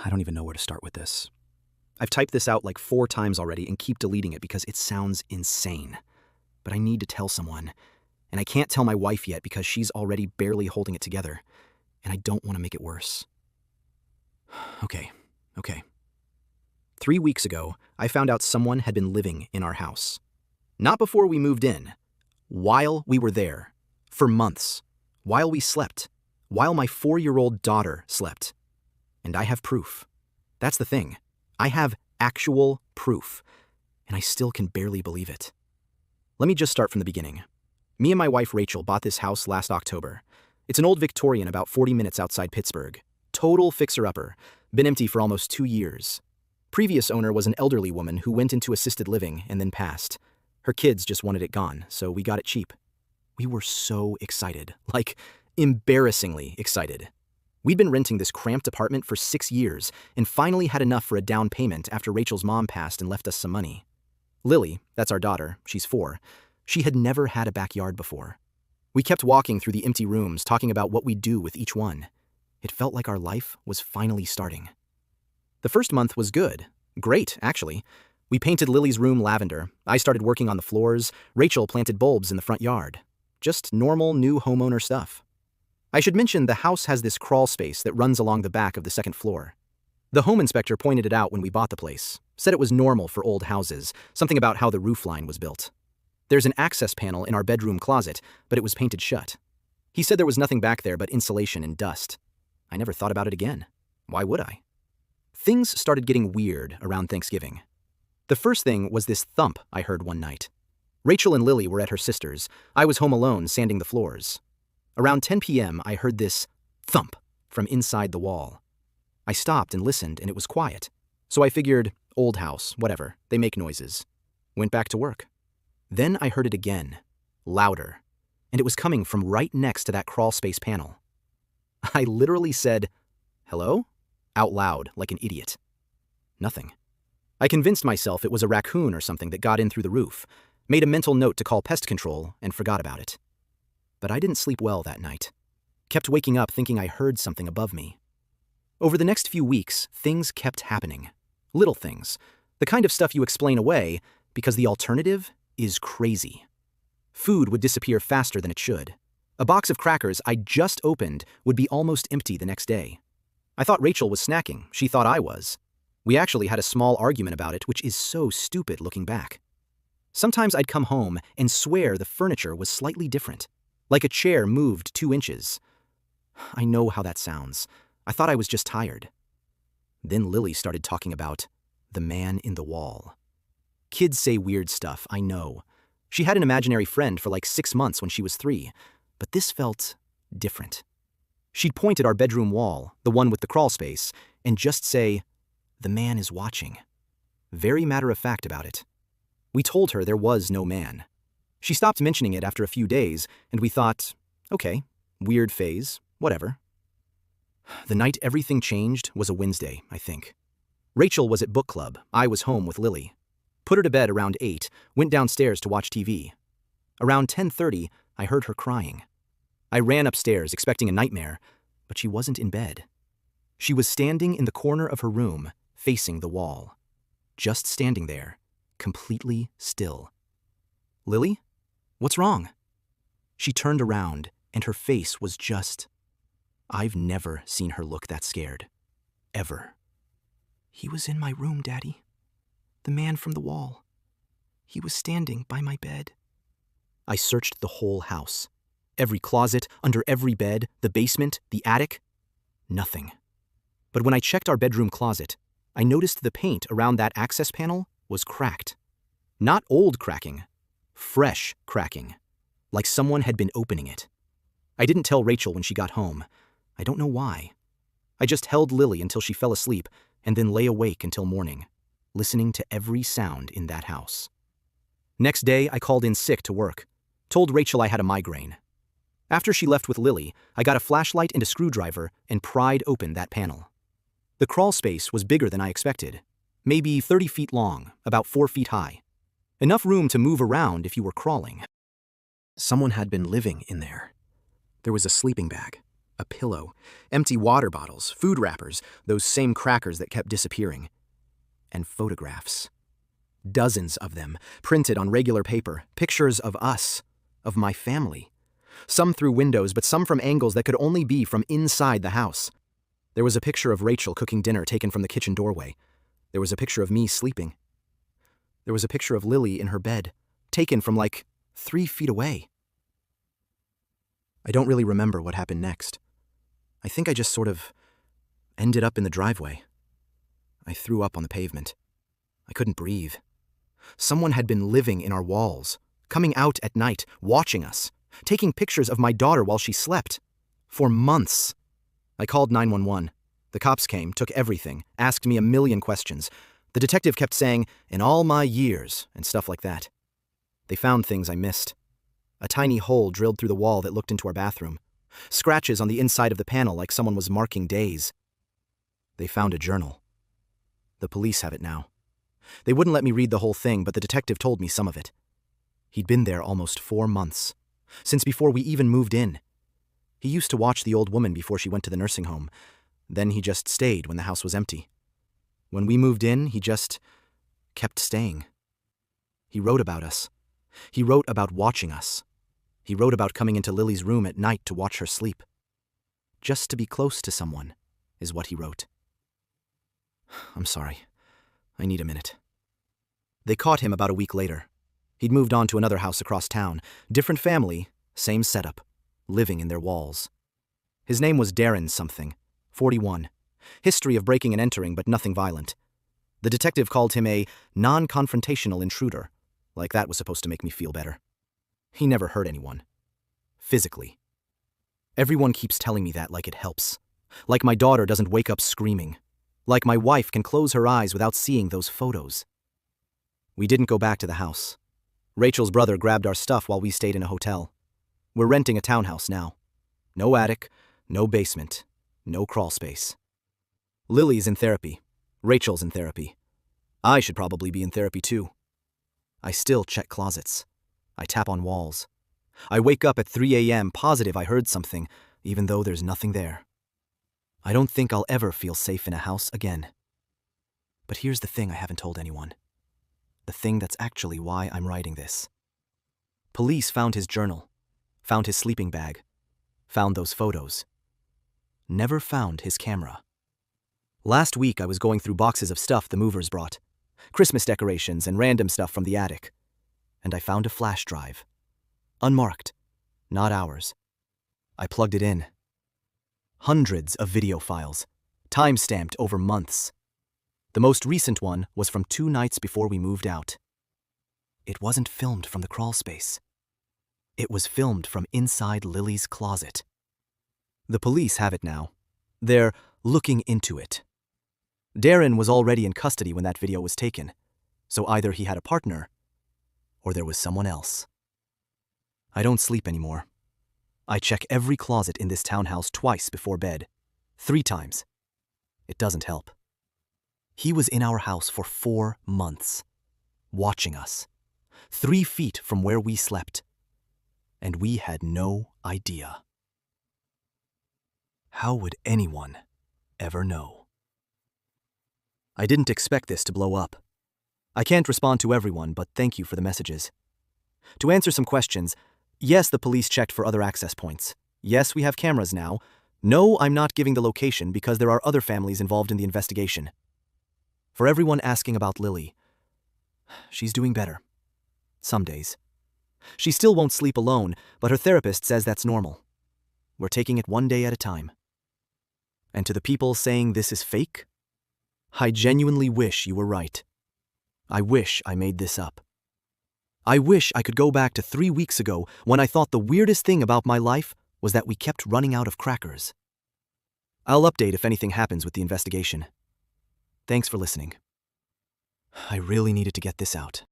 I don't even know where to start with this. I've typed this out like 4 times already and keep deleting it because it sounds insane. But I need to tell someone, and I can't tell my wife yet because she's already barely holding it together, and I don't want to make it worse. Okay. 3 weeks ago, I found out someone had been living in our house. Not before we moved in. While we were there. For months. While we slept. While my 4-year-old daughter slept. And I have proof. That's the thing. I have actual proof. And I still can barely believe it. Let me just start from the beginning. Me and my wife Rachel bought this house last October. It's an old Victorian about 40 minutes outside Pittsburgh. Total fixer-upper. Been empty for almost 2 years. Previous owner was an elderly woman who went into assisted living and then passed. Her kids just wanted it gone, so we got it cheap. We were so excited. Like, embarrassingly excited. We'd been renting this cramped apartment for 6 years and finally had enough for a down payment after Rachel's mom passed and left us some money. Lily, that's our daughter, she's 4, she had never had a backyard before. We kept walking through the empty rooms, talking about what we'd do with each one. It felt like our life was finally starting. The first month was good. Great, actually. We painted Lily's room lavender. I started working on the floors. Rachel planted bulbs in the front yard. Just normal new homeowner stuff. I should mention the house has this crawl space that runs along the back of the second floor. The home inspector pointed it out when we bought the place. Said it was normal for old houses, something about how the roof line was built. There's an access panel in our bedroom closet, but it was painted shut. He said there was nothing back there but insulation and dust. I never thought about it again. Why would I? Things started getting weird around Thanksgiving. The first thing was this thump I heard one night. Rachel and Lily were at her sister's. I was home alone sanding the floors. Around 10 p.m., I heard this thump from inside the wall. I stopped and listened, and it was quiet. So I figured, old house, whatever, they make noises. Went back to work. Then I heard it again, louder, and it was coming from right next to that crawl space panel. I literally said, "Hello?" out loud like an idiot. Nothing. I convinced myself it was a raccoon or something that got in through the roof, made a mental note to call pest control, and forgot about it. But I didn't sleep well that night. Kept waking up thinking I heard something above me. Over the next few weeks, things kept happening. Little things. The kind of stuff you explain away because the alternative is crazy. Food would disappear faster than it should. A box of crackers I just opened would be almost empty the next day. I thought Rachel was snacking. She thought I was. We actually had a small argument about it, which is so stupid looking back. Sometimes I'd come home and swear the furniture was slightly different, like a chair moved 2 inches. I know how that sounds. I thought I was just tired. Then Lily started talking about the man in the wall. Kids say weird stuff, I know. She had an imaginary friend for like 6 months when she was 3, but this felt different. She'd point at our bedroom wall, the one with the crawl space, and just say, "The man is watching." Very matter-of-fact about it. We told her there was no man. She stopped mentioning it after a few days, and we thought, okay, weird phase, whatever. The night everything changed was a Wednesday, I think. Rachel was at book club. I was home with Lily. Put her to bed around 8, went downstairs to watch TV. Around 10:30, I heard her crying. I ran upstairs expecting a nightmare, but she wasn't in bed. She was standing in the corner of her room, facing the wall. Just standing there, completely still. "Lily? What's wrong?" She turned around, and her face was just... I've never seen her look that scared. Ever. "He was in my room, Daddy. The man from the wall. He was standing by my bed." I searched the whole house. Every closet, under every bed, the basement, the attic. Nothing. But when I checked our bedroom closet, I noticed the paint around that access panel was cracked. Not old cracking, fresh cracking, like someone had been opening it. I didn't tell Rachel when she got home. I don't know why. I just held Lily until she fell asleep and then lay awake until morning, listening to every sound in that house. Next day, I called in sick to work, told Rachel I had a migraine. After she left with Lily, I got a flashlight and a screwdriver and pried open that panel. The crawl space was bigger than I expected, maybe 30 feet long, about 4 feet high. Enough room to move around if you were crawling. Someone had been living in there. There was a sleeping bag, a pillow, empty water bottles, food wrappers, those same crackers that kept disappearing. And photographs. Dozens of them, printed on regular paper, pictures of us, of my family. Some through windows, but some from angles that could only be from inside the house. There was a picture of Rachel cooking dinner taken from the kitchen doorway. There was a picture of me sleeping. There was a picture of Lily in her bed, taken from like 3 feet away. I don't really remember what happened next. I think I just sort of ended up in the driveway. I threw up on the pavement. I couldn't breathe. Someone had been living in our walls, coming out at night, watching us, taking pictures of my daughter while she slept. For months. I called 911. The cops came, took everything, asked me a million questions. The detective kept saying, "in all my years," and stuff like that. They found things I missed. A tiny hole drilled through the wall that looked into our bathroom. Scratches on the inside of the panel like someone was marking days. They found a journal. The police have it now. They wouldn't let me read the whole thing, but the detective told me some of it. He'd been there almost 4 months, since before we even moved in. He used to watch the old woman before she went to the nursing home. Then he just stayed when the house was empty. When we moved in, he just kept staying. He wrote about us. He wrote about watching us. He wrote about coming into Lily's room at night to watch her sleep. Just to be close to someone, is what he wrote. I'm sorry. I need a minute. They caught him about a week later. He'd moved on to another house across town. Different family, same setup, living in their walls. His name was Darren something, 41. History of breaking and entering, but nothing violent. The detective called him a non-confrontational intruder, like that was supposed to make me feel better. He never hurt anyone. Physically. Everyone keeps telling me that like it helps. Like my daughter doesn't wake up screaming. Like my wife can close her eyes without seeing those photos. We didn't go back to the house. Rachel's brother grabbed our stuff while we stayed in a hotel. We're renting a townhouse now. No attic, no basement, no crawl space. Lily's in therapy. Rachel's in therapy. I should probably be in therapy too. I still check closets. I tap on walls. I wake up at 3 a.m. positive I heard something, even though there's nothing there. I don't think I'll ever feel safe in a house again. But here's the thing I haven't told anyone. The thing that's actually why I'm writing this. Police found his journal, found his sleeping bag, found those photos. Never found his camera. Last week I was going through boxes of stuff the movers brought. Christmas decorations and random stuff from the attic. And I found a flash drive. Unmarked. Not ours. I plugged it in. Hundreds of video files, time-stamped over months. The most recent one was from 2 nights before we moved out. It wasn't filmed from the crawl space. It was filmed from inside Lily's closet. The police have it now. They're looking into it. Darren was already in custody when that video was taken, so either he had a partner, or there was someone else. I don't sleep anymore. I check every closet in this townhouse twice before bed. 3 times. It doesn't help. He was in our house for 4 months, watching us, 3 feet from where we slept, and we had no idea. How would anyone ever know? I didn't expect this to blow up. I can't respond to everyone, but thank you for the messages. To answer some questions, yes, the police checked for other access points. Yes, we have cameras now. No, I'm not giving the location because there are other families involved in the investigation. For everyone asking about Lily, she's doing better. Some days. She still won't sleep alone, but her therapist says that's normal. We're taking it one day at a time. And to the people saying this is fake, I genuinely wish you were right. I wish I made this up. I wish I could go back to 3 weeks ago when I thought the weirdest thing about my life was that we kept running out of crackers. I'll update if anything happens with the investigation. Thanks for listening. I really needed to get this out.